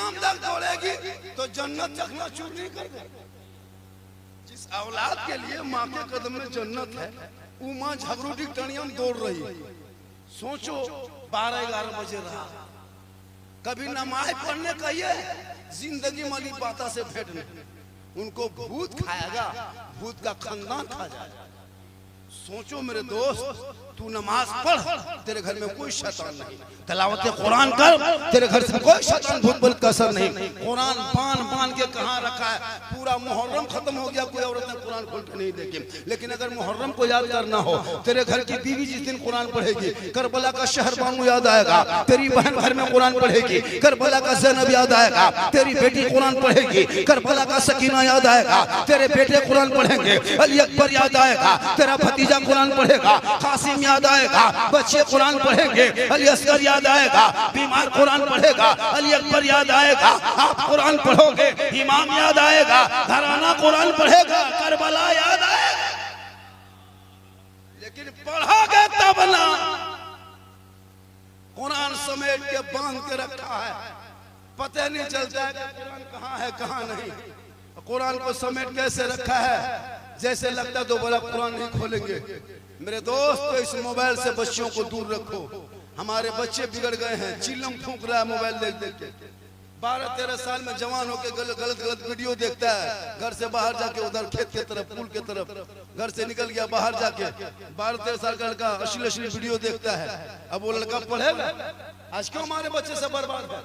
कयाम तक दौड़ेगी तो जन्नत चखना चूर नहीं कर दे। जिस औलाद के लिए माँ के कदम में जन्नत है, वो माँ झगड़ूटी टणिया में दौड़ रही है। सोचो 12-11 बजे रहा, कभी नमाज पढ़ने कहिए, जिंदगी माली बाता से भेंटने, उनको भूत खाएगा, भूत का खानदान खा जाएगा। सोचो मेरे दोस्त, तू नमाज पढ़, तेरे घर में कोई शैतान नहीं, तिलावत कुरान कर, तेरे घर से कोई शैतान भूत बल का असर नहीं। कुरान बांध के कहाँ रखा है, पूरा मुहर्रम खत्म हो गया, कोई औरत ने कुरान खोल के नहीं देखी। लेकिन अगर मुहर्रम को याद करना हो, तेरे घर की बीवी जिस दिन कुरान पढ़ेगी, करबला का शहर बानू याद आएगा, तेरी बहन घर में कुरान पढ़ेगी, करबला का ज़ैनब याद आएगा, तेरी बेटी कुरान पढ़ेगी, करबला का सकीना याद आएगा, तेरे बेटे कुरान पढ़ेंगे, अली अकबर याद आएगा, तेरा भतीजा कुरान पढ़ेगा, कासिम याद आएगा, बच्चे कुरान पढ़ेंगे, अली असगर याद आएगा, बीमार कुरान पढ़ेगा, अली अकबर याद आएगा, आप कुरान पढ़ोगे, इमाम याद आएगा, घराना कुरान पढ़ेगा, करबला याद आएगा। लेकिन पढ़ोगे तब ना, कुरान समेट के बांध के रखा है, पता नहीं चलता है कि कुरान कहाँ है कहाँ नहीं। कुरान को समेट कैसे रखा है, जैसे लगता दोबारा कुरान नहीं खोलेंगे। मेरे दोस्त, तो इस मोबाइल से बच्चों को दूर रखो। हमारे बच्चे बिगड़ गए हैं, चिल्लम फूंक रहा है मोबाइल देख देख के। 12-13 साल में जवान होके गलत वीडियो देखता है, घर से बाहर जाके उधर खेत के तरफ, पुल के तरफ, घर से निकल गया बाहर जाके 12-13 साल का लड़का अश्लील वीडियो देखता है। अब वो लड़का पढ़ेगा? आज क्यों हमारे बच्चे से बर्बाद है?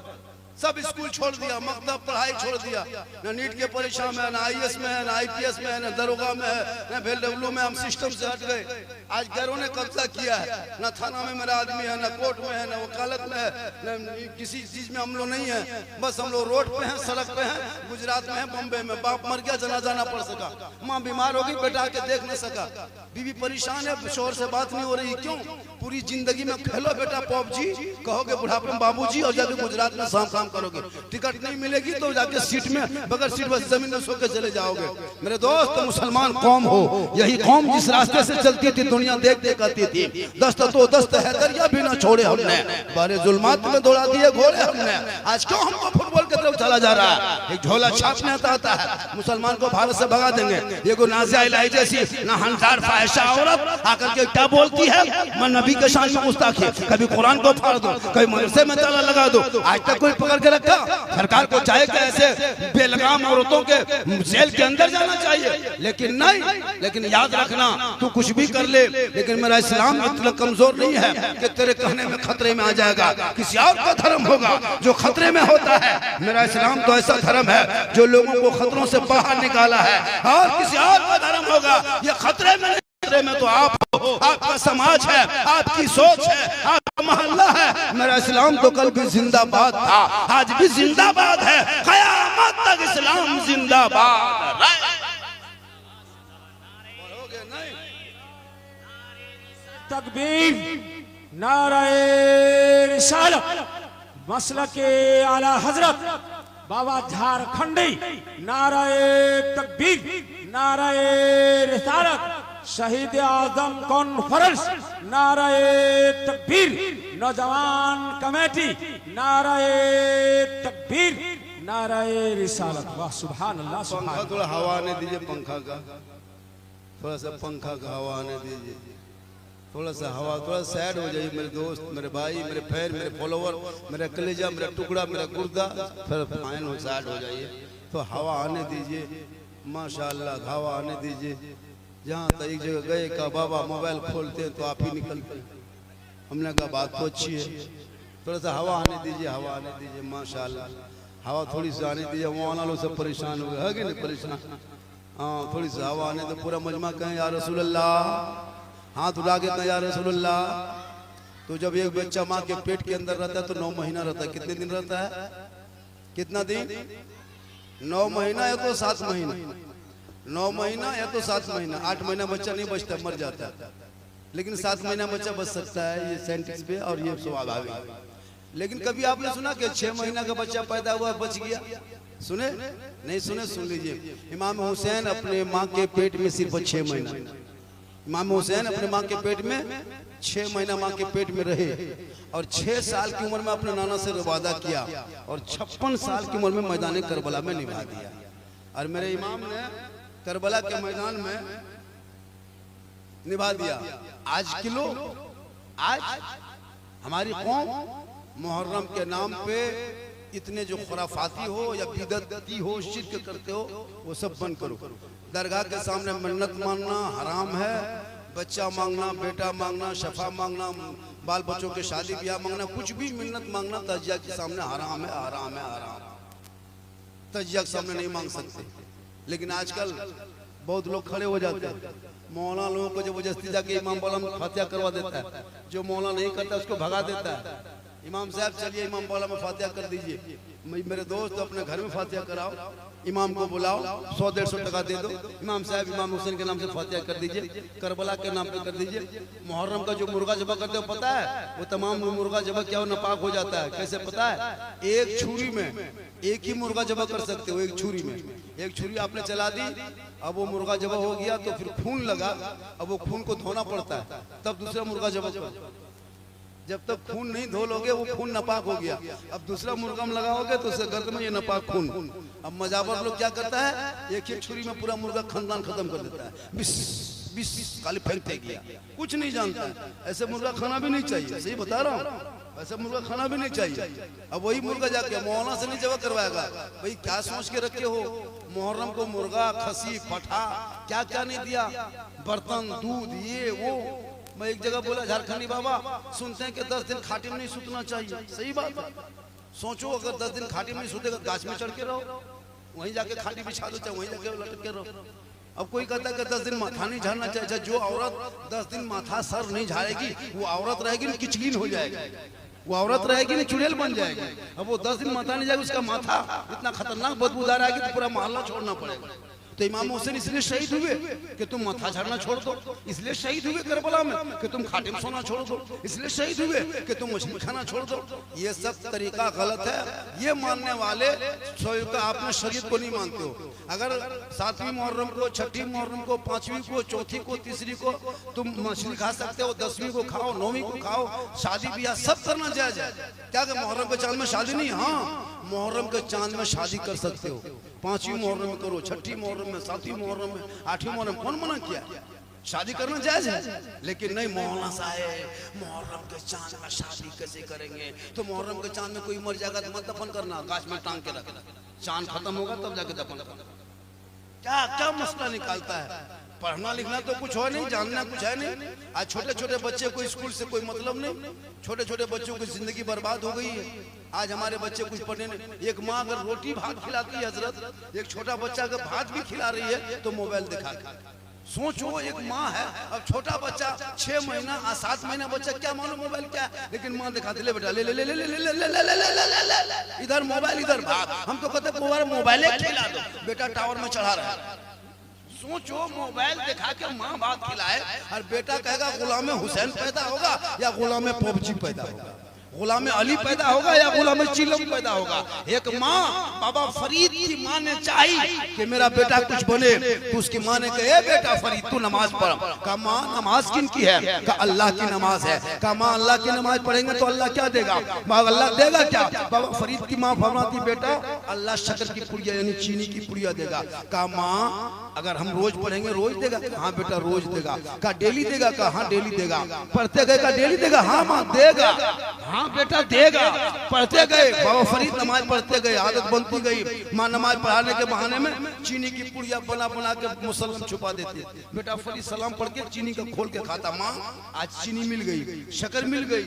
सब स्कूल छोड़ दिया, मकतब पढ़ाई छोड़ दिया, ना नीट के परीक्षा में, ना आईएएस में है, ना आईपीएस में है, ना दरोगा में है, ना VLW में। हम सिस्टम से हट गए। आज गैरों ने कब्जा किया है, ना थाना में मेरा आदमी है, ना कोर्ट में है, ना वकालत में है, ना किसी चीज में हम लोग नहीं है। बस हम लोग रोड पे हैं, सड़क पे हैं। गुजरात में है, बम्बे में, बाप मर गया, जनाजा ना पढ़ सका, माँ बीमार होगी, बेटा के देख नहीं सका, बीवी परेशान है, शोहर से बात नहीं हो रही। क्यों? पूरी जिंदगी में खेलो बेटा पबजी, कहोगे बुढ़ापे में बाबूजी, और जाके गुजरात में शाम करोगे। टिकट नहीं मिलेगी तो जाके सीट में, बगैर सीट बस जमीन में सो के चले जाओगे। मेरे दोस्त, मुसलमान कौम हो, यही कौम जिस रास्ते से चलती थी दुनिया देख देख आती थी। दस्त तो दस्त है, दरिया भी ना छोड़े हमने, बारे जुल्मात में दौड़ा दिए घोड़े हमने। आज क्यों हमको फुटबॉल की तरफ चला जा रहा है? एक झोला छापने आता है, मुसलमान को भारत से भगा देंगे। ये को नाज़िया इलाही जैसी ना हंजार फाहिशा औरत आकर के क्या बोलती है, मैं नबी के शान में गुस्ताखी, कभी कुरान को फाड़ दो, कभी मदरसे में ताला लगा दो। आज तक कोई पकड़ के रखा? सरकार को चाहे कि ऐसे बेलगाम औरतों के जेल के अंदर जाना चाहिए, लेकिन नहीं। लेकिन याद रखना, तू कुछ भी कर ले, लेकिन मेरा इस्लाम इतना कमजोर नहीं है कि तेरे कहने में खतरे में आ जाएगा। किसी और का धर्म होगा जो खतरे में होता है। मेरा इस्लाम तो ऐसा धर्म है जो लोगों को खतरों से बाहर निकाला है, और किसी और का धर्म होगा ये खतरे में। खतरे में तो आप हो, आपका समाज है, आपकी सोच है, आपका मोहल्ला है। मेरा इस्लाम तो कल भी जिंदाबाद था, आज भी जिंदाबाद है, क़यामत तक इस्लाम जिंदाबाद रहे। तकबीर, नारे रिसालत, मसलके आला हजरत बाबा झारखंडी, नारे तकबीर, नारे रिसालत, शहीद आजम कॉन्फ्रेंस, नारे तकबीर, नौजवान कमेटी, नारे तकबीर, नारे रिसालत। वाह सुभान अल्लाह। पंखा थोड़ा हवा आने दीजिए, पंखा का थोड़ा सा पंखा का हवा आने दीजिए, थोड़ा सा हवा, थोड़ा सैड हो जाइए मेरे दोस्त, मेरे भाई, मेरे फैन, मेरे फॉलोवर, मेरा कलेजा, मेरा टुकड़ा, मेरा गुर्दा, फिर फाइन हो, सैड हो जाइए। तो हवा आने दीजिए, माशाअल्लाह हवा आने दीजिए। जहाँ तक एक जगह गए का बाबा मोबाइल खोलते हैं तो आप ही निकलते। हमने कहा बात तो अच्छी है, थोड़ा सा हवा आने दीजिए, हवा आने दीजिए, माशाअल्लाह हवा थोड़ी सी आने दीजिए। वहाँ लोग सब परेशान हो गए, है कि नहीं परेशान? हाँ, थोड़ी सी हवा आने तो पूरा मजमा कहें या रसूल अल्लाह, हाथ उठा के कहें या रसूल अल्लाह। तो जब एक बच्चा माँ के पेट के अंदर रहता है तो 9 महीना रहता है। कितने दिन रहता है? कितना दिन? 9 महीना या तो 7 महीना, 9 महीना या तो 7 महीना। 8 महीना बच्चा नहीं बचता, मर जाता है, लेकिन 7 महीना बच्चा बच सकता है। ये साइंटिस्ट पे और ये स्वाभाविक है। लेकिन कभी आपने सुना कि 6 महीना का बच्चा पैदा हुआ बच गया? सुने? नहीं सुने? सुन लीजिए। इमाम हुसैन अपने माँ के पेट में सिर्फ 6 महीना, इमाम हुसैन अपने माँ के पेट में 6 महीना माँ के पेट में रहे और 6 साल की उम्र में अपने नाना से वादा किया और 56 साल की उम्र में मैदान करबला में निभा दिया। और मेरे इमाम ने करबला के मैदान में निभा दिया। आज किलो आज हमारी कौम मुहर्रम के नाम पे इतने जो खुराफाती हो या बिदअती हो, शिर्क करते हो, वो सब बंद करो। दरगाह के सामने मन्नत मांगना हराम है, बच्चा मांगना, बेटा मांगना, शफा मांगना, बाल बच्चों के शादी ब्याह मांगना, कुछ भी मिन्नत मांगना तजिया के सामने हराम है, हराम है, हराम। तजिया के सामने नहीं मांग सकते। लेकिन आजकल बहुत लोग खड़े हो जाते हैं, मौलाना लोगों को जबरदस्ती जाके इमाम बाला में फातिहा करवा देता है, जो मौलाना नहीं करता उसको भगा देता है। इमाम साहब चलिए इमाम बाला में फातिहा कर दीजिए। मेरे दोस्त अपने घर में फातिहा कराओ, इमाम को बुलाओ, 100-150 टका दे दो, इमाम साहब इमाम हुसैन के नाम से फातिहा कर दीजिए, करबला के नाम पे कर दीजिए। मुहर्रम का जो मुर्गा जबा करते हो पता है, वो तमाम मुर्गा जबा क्या हो नापाक हो जाता है। कैसे पता है? एक छुरी में एक ही मुर्गा जबा कर सकते हो, एक छुरी में। एक छुरी आपने चला दी, अब वो मुर्गा जबा हो गया तो फिर खून लगा, अब वो खून को धोना पड़ता है, तब दूसरा मुर्गा जबा करो। जब तक खून नहीं धो लोगे वो खून नापाक हो गया। अब दूसरा मुर्गा में लगाओगे तो उससे गर्द में ये नापाक खून। अब मजाबर लोग क्या करता है, एक ही छुरी में पूरा मुर्गा खानदान खत्म कर देता है, बिस बिस खाली फेंकते गया, कुछ नहीं जानता है। ऐसे मुर्गा खाना भी नहीं चाहिए, सही बता रहा हूँ, ऐसा मुर्गा खाना भी नहीं चाहिए। अब वही मुर्गा जाके मौलाना से नहीं जवा करवाएगा। भाई क्या सोच के रखे हो, मुहर्रम को मुर्गा, खसी, पठा, क्या क्या नहीं दिया, बर्तन, दूध, ये वो। मैं एक जगह बोला, झारखंडी बाबा सुनते हैं कि 10 दिन खाटी में नहीं सुतना चाहिए। सही बात है। सोचो अगर 10 दिन खाटी में नहीं सुतेगा, गाछ में चढ़ के रहो, वहीं जाके खाटी बिछा दो, चाहे वहीं जाके लटक के रहो। अब कोई कहता है कि 10 दिन माथा नहीं झाड़ना चाहिए। जो औरत 10 दिन माथा सर नहीं झाड़ेगी वो औरत रहेगी ना किचकिन हो जाएगी, वो औरत रहेगी ना चुड़ैल बन जाएगी। अब वो 10 दिन माथा नहीं जाएगा, उसका माथा इतना खतरनाक बदबूदार आएगी तो पूरा मोहल्ला छोड़ना पड़ेगा। तो इमाम हुसैन इसलिए शहीद हुए कि तुम माथा झाड़ना छोड़ दो, इसलिए शहीद हुए करबला में कि तुम खाटे में सोना छोड़ दो, इसलिए शहीद हुए कि तुम मछली खाना छोड़ दो। ये सब तरीका गलत है। ये मानने वाले का आपने शरीयत को नहीं मानते हो। अगर 7वीं मुहर्रम को, 6ठी मुहर्रम को, 5वीं को, 4थी को, 3री को तुम मछली खा सकते हो, 10वीं को खाओ, 9वीं को खाओ, शादी ब्याह सब करना जायज है। क्या मुहर्रम के चांद में शादी नहीं? हाँ, मुहर्रम के चांद में शादी कर सकते हो। 5वीं मुहर्रम में करो, 6ठी मुहर्रम में, 7वीं मुहर्रम में, 8वीं मुहर्रम, कौन मना किया? शादी करना जायज है। लेकिन नहीं, मौलाना साहब मुहर्रम के चांद में शादी कैसे करेंगे? तो मुहर्रम के चांद में कोई मर जाएगा तो मत दफन करना, गाछ में टांग के रखना, चांद खत्म होगा तब जाके दफन करना। क्या क्या मसला निकालता है? पढ़ना लिखना तो कुछ हो नहीं, जानना कुछ है नहीं। आज छोटे छोटे बच्चे को स्कूल से कोई मतलब नहीं, छोटे छोटे बच्चों की जिंदगी बर्बाद हो गई है। आज हमारे बच्चे कुछ पढ़ने नहीं। एक माँ अगर रोटी भात खिलाती है हजरत, एक छोटा बच्चा अगर भात भी खिला रही है तो मोबाइल दिखा के। सोचो एक माँ है, अब छोटा बच्चा 6 महीना 7 महीना बच्चा क्या मालूम मोबाइल क्या, लेकिन माँ दिखाती, ले बेटा ले ले ले ले ले ले ले ले ले, इधर मोबाइल इधर भात। हम तो कहते मोबाइल खिला दो, बेटा टावर में चढ़ा रहा है। सोचो मोबाइल दिखा के माँ बात खिलाए और बेटा कहेगा गुलाम हुसैन पैदा होगा या गुलाम पबजी पैदा होगा, गुलाम अली पैदा होगा या गुलाम चिलम पैदा होगा। एक माँ, बाबा फरीद की माँ ने चाही कि मेरा बेटा कुछ बने, तो उसकी माँ ने कहा बेटा फरीद तू नमाज पढ़। कहा माँ नमाज किन की है? कहा अल्लाह की नमाज है। कहा माँ अल्लाह की नमाज पढ़ेंगे तो अल्लाह क्या देगा? अल्लाह देगा क्या? बाबा फरीद की माँ फरमाती बेटा अल्लाह शक्कर की पुड़िया यानी चीनी की पुड़िया देगा। कहा माँ अगर हम रोज पढ़ेंगे रोज देगा? हाँ बेटा रोज देगा। कहा डेली देगा? कहा हाँ डेली देगा। पढ़ते गए? कहा डेली देगा? हाँ माँ देगा। हाँ बेटा देगा। पढ़ते गए, बाबा फरीद नमाज पढ़ते गए, आदत बनती गई। माँ नमाज पढ़ाने के बहाने में चीनी की पुड़िया बना बना के मुसल्लम छुपा देते। बेटा फरीद सलाम पढ़ के चीनी का खोल के खाता। माँ आज चीनी मिल गई, शक्कर मिल गई।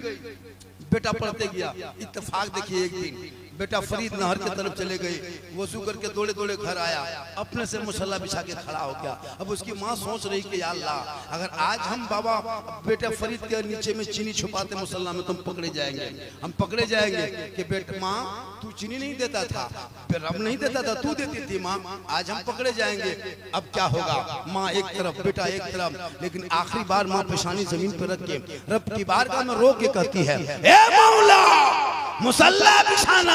बेटा पढ़ते गया। इत्तेफाक देखिए, एक दिन बेटा फरीद नहर की तरफ चले गए, वजू करके दौड़े दौड़े घर आया, अपने से मुसल्ला बिछा के खड़ा हो गया। अब उसकी माँ सोच रही कि या अल्लाह अगर आज हम बाबा बेटा फरीद के नीचे में चीनी छुपाते मुसल्ला में, तुम पकड़े जाएंगे, हम पकड़े जाएंगे कि बेटा माँ तू चीनी नहीं देता था, रब नहीं देता था, तू देती थी माँ, आज हम पकड़े जाएंगे। अब क्या होगा? माँ एक तरफ बेटा एक तरफ, लेकिन आखिरी बार माँ पेशानी जमीन पर रख के रब की बारगाह में रो के कहती है, ए मौला मुसल्ला बिछाना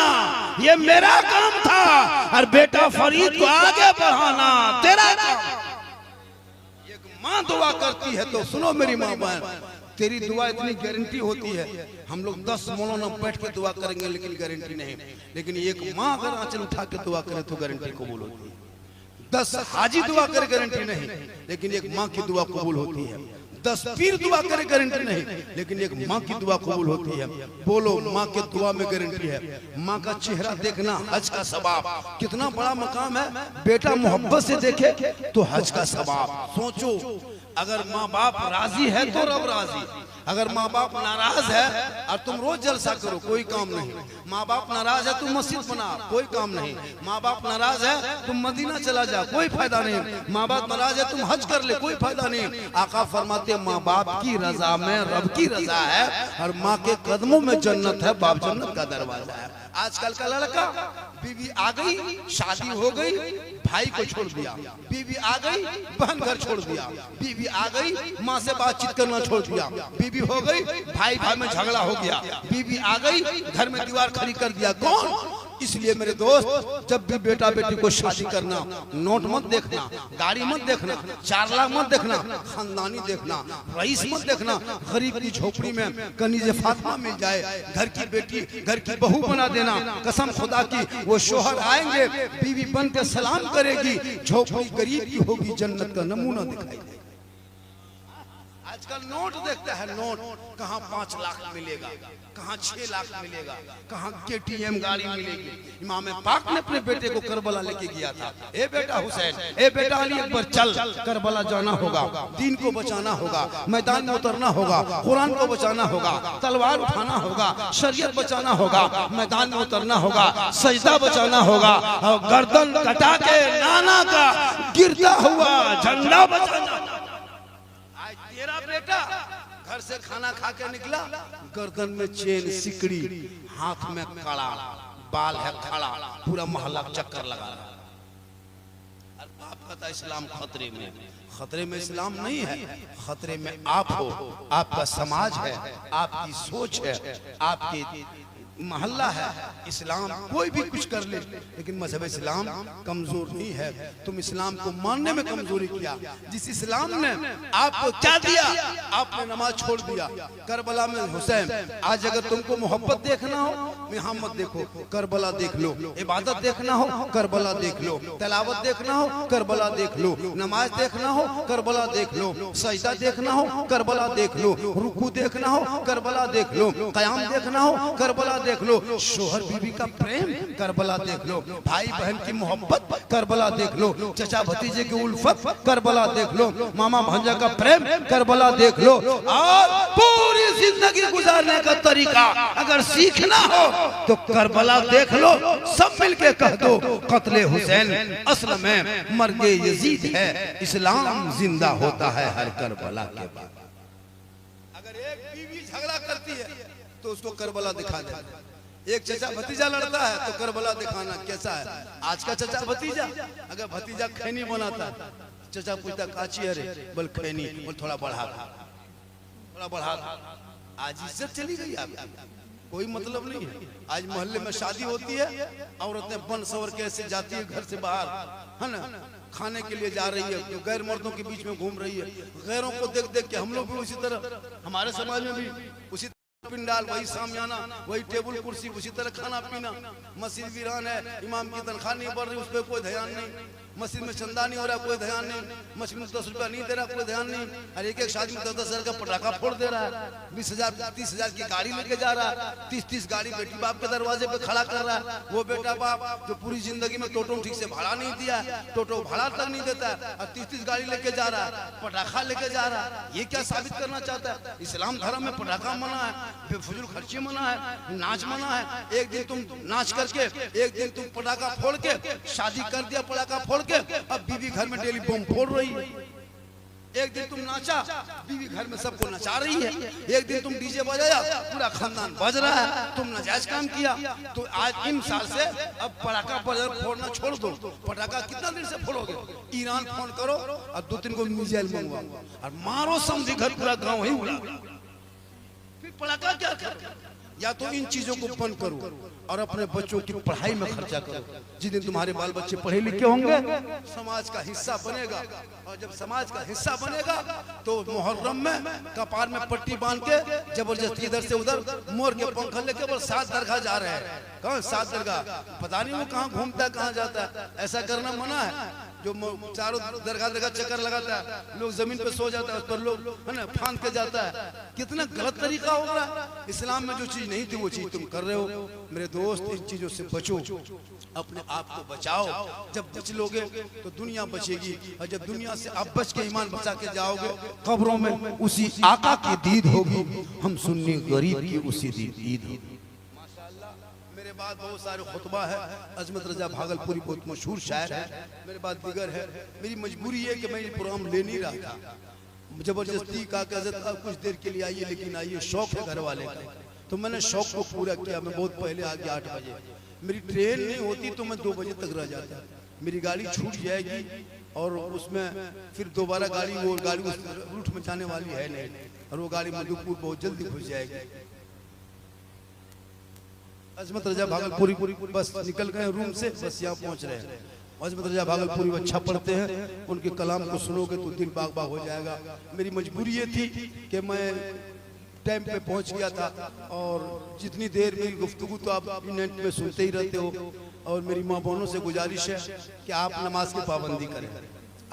ये मेरा काम था और बेटा फरीद को आगे बढ़ाना तेरा काम। एक माँ दुआ करती है तो सुनो मेरी माँ बहन, तेरी दुआ इतनी गारंटी होती है, हम लोग 10 मौलाना बैठ के दुआ करेंगे लेकिन गारंटी नहीं, लेकिन एक माँ अगर आंचल उठा के दुआ करे तो गारंटी कबूल होती है। 10 हाजी दुआ करे गारंटी नहीं, लेकिन एक माँ की दुआ कबूल होती है। 10 पीर दुआ करे गारंटी नहीं, लेकिन एक माँ की दुआ कबूल होती है। बोलो माँ के दुआ में गारंटी है। माँ का चेहरा देखना हज का सवाब, कितना बड़ा मकाम है। बेटा मोहब्बत से देखे तो हज का सवाब। सोचो, अगर माँ बाप राजी है तो रब राजी, अगर माँ बाप नाराज है और तुम रोज जलसा करो कोई काम नहीं, माँ बाप नाराज है तुम मस्जिद बना कोई काम नहीं, माँ बाप नाराज है तुम मदीना चला जा कोई फायदा नहीं, माँ बाप नाराज है तुम हज कर ले कोई फायदा नहीं। आका फरमाते माँ बाप की रजा में रब की रजा है और माँ के कदमों में जन्नत है, बाप जन्नत का दरवाजा है। आजकल का लड़का, बीवी आ गई शादी हो गई भाई को छोड़ दिया, बीवी आ गई बहन घर छोड़ दिया, बीवी आ गई माँ से बातचीत करना छोड़ दिया, बीवी हो गई भाई भाई में झगड़ा हो गया, बीवी आ गई घर में दीवार खड़ी कर दिया। कौन? इसलिए मेरे दोस्त, जब भी बेटा बेटी को शादी करना, नोट मत देखना, गाड़ी मत देखना, 4 लाख मत देखना, खानदानी देखना, रईस मत देखना। गरीब की झोपड़ी में कनीज़े फातिमा मिल जाए, घर की बेटी घर की बहू बना देना। कसम खुदा की, वो शोहर आएंगे बीवी बन के सलाम करेगी, झोपड़ी गरीब की होगी, जन्नत का नमूना दिखाई देगा। आजकल नोट देखता है, नोट कहाँ 5 लाख मिलेगा, कहाँ 6 लाख मिलेगा, कहाँ KTM गाड़ी मिलेगी। इमाम पाक ने अपने बेटे को करबला लेके गया था। ए बेटा हुसैन, ए बेटा अली अकबर, चल करबला जाना होगा, दीन को बचाना होगा, मैदान में उतरना होगा, कुरान को बचाना होगा, तलवार उठाना होगा, शरीयत बचाना होगा, मैदान में उतरना होगा, सजदा बचाना होगा, और गर्दन कटा के नाना का गिरता हुआ झंडा बचाना। तेरा बेटा घर से खाना खा के निकला, गर्दन में चेन सिकड़ी, हाथ में कड़ा, बाल है खड़ा, पूरा मोहल्ला चक्कर लगा रहा। और बाप कहता इस्लाम खतरे में। खतरे में इस्लाम नहीं है, खतरे में आप हो, आपका समाज है, आपकी सोच है, आपकी मोहल्ला है। इस्लाम कोई भी कुछ कर ले, लेकिन मजहब इस्लाम कमजोर नहीं है। तुम इस्लाम को मानने में कमजोरी किया। जिस इस्लाम ने आपको क्या दिया, आपने नमाज छोड़ दिया। करबला में हुसैन, आज अगर तुमको मोहब्बत देखना हो यहाँ मत देखो, करबला देख लो। इबादत देखना हो करबला देख लो, तलावत देखना हो करबला देख लो, नमाज देखना हो करबला देख लो, सजदा देखना हो करबला देख लो, रुकू देखना हो करबला देख लो, क़याम देखना हो करबला देख लो, शोहर बीवी का प्रेम करबला देख लो, भाई बहन की मोहब्बत करबला देख लो, चचा भतीजे की उल्फत करबला देख लो, मामा भांजा का प्रेम करबला देख लो। और पूरी जिंदगी गुजारने का तरीका अगर सीखना हो तो करबला देख लो। सब मिलके कह दो, कत्ले हुसैन असल में मर्गे यजीद है, इस्लाम जिंदा होता है हर करबला के बाद। अगर एक बीवी झगड़ा करती है तो उसको करबला दिखा दे। एक चचा भतीजा लड़ता है तो करबला दिखाना कैसा है। आज का चचा भतीजा, अगर भतीजा खैनी बनाता है, चचा पूछता काची है रे, बोल खैनी, बोल थोड़ा बढ़ा, थोड़ा बढ़ा। आज इज्जत चली गई आपकी, कोई मतलब नहीं है। आज मोहल्ले में शादी होती है, औरतें बन सवर के ऐसे जाती है घर से बाहर, है ना, खाने के लिए जा रही है तो गैर मर्दों के बीच में घूम रही है। गैरों को देख देख के हम लोग भी उसी तरह, हमारे समाज में भी उसी पिंडाल, वही सामियाना, वही टेबल कुर्सी, उसी तरह खाना पीना। मस्जिद वीरान है, इमाम की तनख्वाह नहीं बढ़ रही, उस पर कोई ध्यान नहीं। मस्जिद में चंदा नहीं हो रहा, कोई ध्यान नहीं। मस्जिद में 10 रुपया नहीं दे रहा, कोई ध्यान नहीं। और एक शादी में 10-10 हजार का पटाखा फोड़ दे रहा है, 20,000 30,000 की गाड़ी लेके जा रहा है, 30-30 गाड़ी बेटी बाप के दरवाजे पे खड़ा कर रहा है। वो बेटा बाप जो पूरी जिंदगी में टोटो ठीक से भाड़ा नहीं दिया, टोटो भाड़ा तक नहीं देता है, और 30-30 गाड़ी लेके जा रहा है, पटाखा लेके जा रहा है। ये क्या साबित करना चाहता है? इस्लाम धर्म में पटाखा मना है, बेफजूल खर्ची मना है, नाच मना है। एक दिन तुम नाच करके, एक दिन तुम पटाखा फोड़ के शादी कर दिया, पटाखा फोड़ के, अब बीवी घर में डेली बम फोड़ रही है। एक दिन तुम नाचा, बीवी घर में सबको नचा रही है। एक दिन तुम डीजे बजाया, पूरा खानदान बज रहा है, तुम नाजायज काम किया। तो आज इन साल से अब पटाखा फोड़ना छोड़ दो। पटाखा कितना दिन से फोड़ोगे? ईरान फोन करो और 2-3 को मिसाइल मंगवाओ और मारो, समझी घर पूरा गाँव ही उड़ा। फिर पटाखा क्या कर? या तो इन चीजों को बंद करो और अपने बच्चों की पढ़ाई में खर्चा करो। जिस दिन तुम्हारे बाल बच्चे पढ़े लिखे होंगे समाज का हिस्सा बनेगा, और जब समाज का हिस्सा बनेगा तो मुहर्रम में कपार में पट्टी बांध के जबरदस्ती इधर से उधर मोर के पंख लेके वो 7 दरगाह जा रहे हैं। कौन 7 दरगाह? पता नहीं वो कहाँ घूमता है, कहाँ जाता है। ऐसा करना मना है। जो चारों दरगाह चक्कर लगाता है, लोग जमीन पे सो जाता है, उस पर लोग है ना फांद के जाता है। कितना गलत तरीका होगा। इस्लाम में जो चीज नहीं थी वो चीज तुम कर रहे हो। मेरे दोस्त, इन चीजों से बचो, अपने आप को बचाओ। जब बच लोगे तो दुनिया बचेगी, और जब दुनिया से आप बच के ईमान बचा के जाओगे, कब्रों में उसी आका की दीद होगी। हम सुन्नी गरीब की उसी दीद होगी। मेरे बाद बहुत सारे खुतबा है। अजमत रजा भागलपुरी बहुत मशहूर शायर है। मेरे बाद दिगर है। मेरी मजबूरी है कि मैं ये प्रोग्राम ले नहीं रहा था। जबरदस्ती का कुछ देर के लिए आइए, लेकिन आइए, शौक है घर वाले का, तो मैंने शौक को पूरा किया। मैं बहुत पहले आ गया 8 बजे। मेरी ट्रेन नहीं होती तो मैं 2 बजे तक रह जाता। मेरी गाड़ी छूट जाएगी और उसमें फिर दोबारा वो गाड़ी उस रूट में जाने वाली है नहीं, और वो गाड़ी मधुपुर बहुत जल्दी घुस जाएगी। अजमत रजा भागलपुरी बस निकल गए रूम से, बस यहाँ पहुँच रहे हैं। अजमत रजा भागलपुरी अच्छा पढ़ते हैं, उनके कलाम को सुनोगे तो दिल बाग बाग हो जाएगा। मेरी मजबूरी ये थी कि मैं टाइम पे पहुंच गया था, और जितनी देर मेरी गुफ्तगू तो आप नेट में सुनते ही रहते हो। और मेरी माँ बहनों से गुजारिश है कि आप नमाज की पाबंदी करें,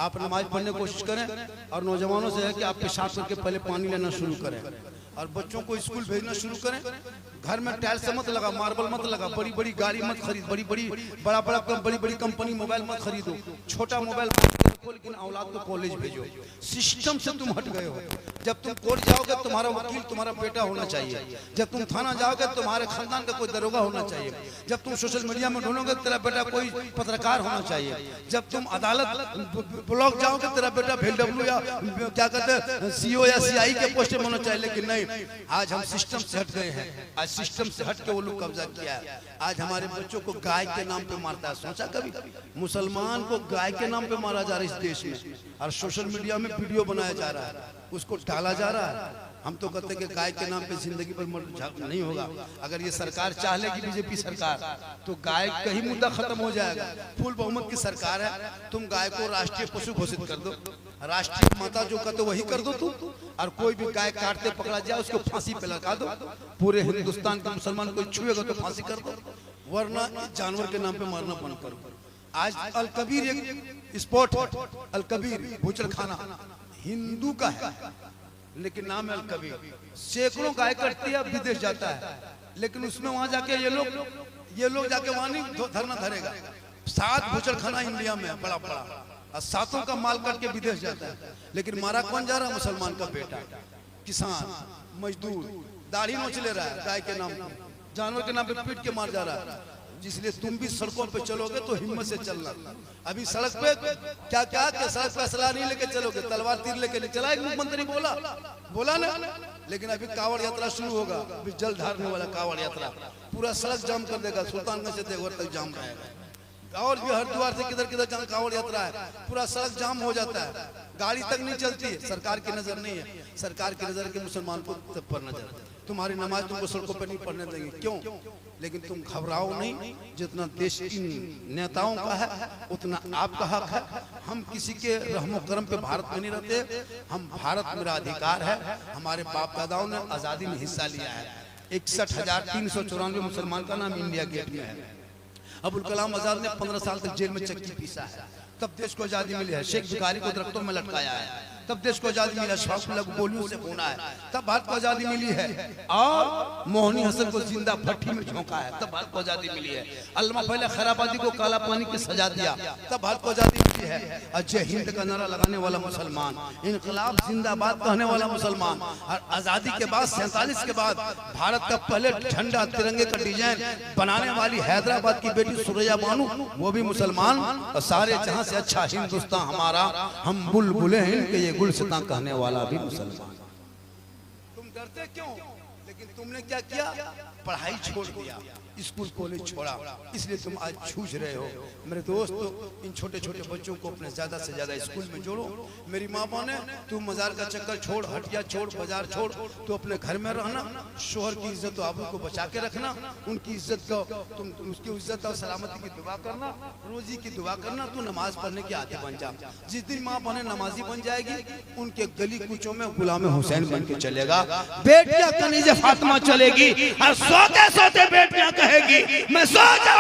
आप नमाज पढ़ने की कोशिश करें, और नौजवानों से है कि आप पेशाब करके पहले पानी लेना शुरू करें, और बच्चों को स्कूल भेजना शुरू करें। घर में टाइल्स मत लगा, मार्बल मत लगा, बड़ी बड़ी गाड़ी मत खरीद, बड़ी बड़ी कंपनी मोबाइल मत खरीदो। छोटा मोबाइल रखो, लेकिन औलाद को कॉलेज भेजो। सिस्टम से तुम हट गए हो। जब तुम कोर्ट जाओगे तुम्हारा वकील तुम्हारा बेटा होना चाहिए। जब तुम थाना जाओगे तुम्हारे खानदान का कोई दरोगा होना चाहिए। जब तुम सोशल मीडिया में ढूंढोगे तेरा बेटा कोई पत्रकार होना चाहिए। जब तुम अदालत ब्लॉक जाओगे तेरा बेटा VW या क्या कहते हैं CO या CI के पोस्ट में होना चाहिए। लेकिन नहीं, आज हम सिस्टम से हट गए हैं। आज सिस्टम से हट के वो लोग कब्जा किया है। आज हमारे बच्चों को गाय के नाम पे मारता है। सोचा कभी मुसलमान को गाय के नाम पे मारा जा रहा है इस देश में, और सोशल मीडिया में वीडियो बनाया जा रहा है, उसको डाला जा रहा है। हम तो कहते हैं कि गाय के नाम पे जिंदगी पर नहीं होगा। अगर ये सरकार चाह लेगी, बीजेपी सरकार, तो गाय का ही मुद्दा खत्म हो जाएगा। फुल बहुमत की सरकार है, तुम गाय को राष्ट्रीय पशु घोषित कर दो, राष्ट्रीय माता जो कहते वही कर दो तुम, और कोई भी गाय काटते पकड़ा जाए उसको फांसी पे लगा दो। पूरे हिंदुस्तान के मुसलमान कोई छुएगा तो फांसी कर दो, वरना जानवर के नाम पे मारना बंद करो। आज अल कबीर एक स्पॉट, अल कबीर बूचड़खाना हिंदू का है, लेकिन नाम है अल कबीर। सैकड़ों गाय कटती है, विदेश जाता है, लेकिन उसमें वहां जाके ये लोग जाके वहां नहीं धरना धरेगा। 7 बूचड़खाना इंडिया में बड़ा बड़ा, और 7 का माल कट के विदेश जाता है। लेकिन मारा कौन जा रहा है? मुसलमान का बेटा, किसान, मजदूर, दाढ़ी नोच ले रहा है गाय के नाम पे, जानवर के नाम पे पीट के मार जा रहा है। इसलिए तुम भी सड़कों पे चलोगे तो हिम्मत से चलना। अभी सड़क पे क्या सड़क पे असला नहीं लेके चलोगे, तलवार तीर लेके नहीं चला। एक मुख्यमंत्री बोला ना, लेकिन अभी कावड़ यात्रा शुरू होगा। अभी जल ढारने वाला कावड़ यात्रा पूरा सड़क जाम कर देगा। सुल्तानगंज से देवघर तक जाम रहेगा, और भी हरिद्वार से किधर किधर जहाँ कावड़ यात्रा है पूरा सड़क जाम हो जाता है, गाड़ी तक नहीं चलती है। सरकार की नजर नहीं है, सरकार की नजर के मुसलमान को पर नजर। तुम्हारी नमाज तुमको सड़कों पर नहीं पढ़ने देंगे, क्यों? लेकिन तुम घबराओ नहीं, जितना देश इन नेताओं का है उतना आपका हक है। हम किसी के रहमो करम पे भारत में नहीं रहते। हम भारत मेरा अधिकार है। हमारे बाप दादाओं ने आजादी में हिस्सा लिया है। 61,394 मुसलमान का नाम इंडिया गेट में है। अबुल कलाम आजाद ने 15 साल तक जेल में चक्की पीसा है, तब देश को आजादी मिली है। शेख भिखारी को दरख्तों में लटकाया है, तब देश को आजादी मिला। शौक गोलियों से भूना है, तब भारत को आजादी मिली है। और मोहनी हसन को जिंदा भट्टी में झोंका है, तब भारत को आजादी मिली है। अल्लामा फैला खैराबादी को काला पानी की सजा दिया, तब भारत को आजादी मिली है। जय हिंद का नारा लगाने वाला मुसलमान, इनकलाब जिंदाबाद कहने वाला मुसलमान, और आजादी के बाद 47 के बाद भारत का पहले झंडा तिरंगे का डिजाइन बनाने वाली हैदराबाद की बेटी सुरैया बानू, वो भी मुसलमान। और सारे जहां से अच्छा हिंदुस्तान हमारा, हम बुलबुले हैं इनके ये गुलसितां कहने वाला भी मुसलमान। तुम डरते क्यों? लेकिन तुमने क्या किया? पढ़ाई छोड़ दिया, स्कूल कॉलेज छोड़ा, इसलिए तुम आज जूझ रहे हो। मेरे दोस्त, इन छोटे छोटे बच्चों को अपने ज्यादा से ज्यादा स्कूल में जोड़ो। मेरी माँ ने तू मजार का चक्कर छोड़, हटिया छोड़, बाजार छोड़, तो अपने घर में रहना, शोहर की इज्जत और आबरू को बचा के रखना, उनकी इज्जत को तुम उसकी इज्जत और सलामती की दुआ करना, रोजी की दुआ करना, तू नमाज पढ़ने के आदि बन जा। जिस दिन माँ बहनें नमाजी बन जाएगी, उनके गली कूचों में गुलाम हुसैन बन के चलेगा, बेटियां कनीज़े फातिमा चलेगी और सोते सोते बेटियां कहेगी मैं सो जाऊं।